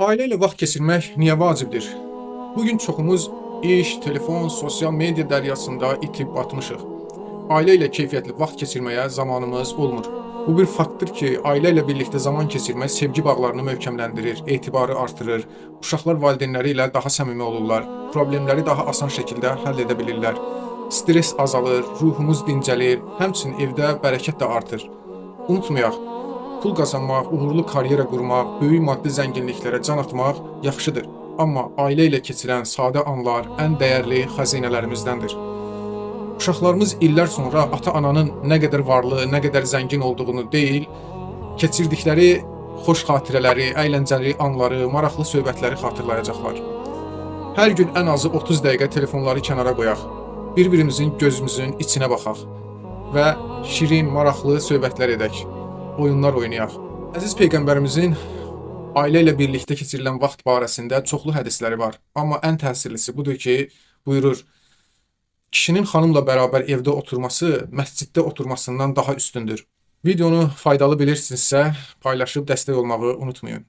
Ailə ilə vaxt keçirmək niyə vacibdir? Bugün çoxumuz iş, telefon, sosial media dəryasında itib batmışıq. Ailə ilə keyfiyyətli vaxt keçirməyə zamanımız olmur. Bu bir faktdır ki, ailə ilə birlikdə zaman keçirmək sevgi bağlarını möhkəmləndirir, etibarı artırır, uşaqlar valideynləri ilə daha səmimi olurlar, problemləri daha asan şəkildə həll edə bilirlər. Stres azalır, ruhumuz dincəlir, həmçinin evdə bərəkət də artır. Unutmayaq, pul qazanmaq, uğurlu karyera qurmaq, böyük maddi zənginliklərə can atmaq yaxşıdır. Amma ailə ilə keçirən sadə anlar ən dəyərli xəzinələrimizdəndir. Uşaqlarımız illər sonra ata-ananın nə qədər varlı, nə qədər zəngin olduğunu deyil, keçirdikləri xoş xatirələri, əyləncəli anları, maraqlı söhbətləri xatırlayacaqlar. Hər gün ən azı 30 dəqiqə telefonları kənara qoyaq. Bir-birimizin gözümüzün içinə baxaq və şirin, maraqlı söhbətlər edək. Oyunlar oynayaq. Əziz Peyğəmbərimizin ailə ilə birlikdə keçirilən vaxt barəsində çoxlu hədisləri var. Amma ən təsirlisi budur ki, buyurur, kişinin xanımla bərabər evdə oturması məsciddə oturmasından daha üstündür. Videonu faydalı bilirsinizsə, paylaşıb dəstək olmağı unutmayın.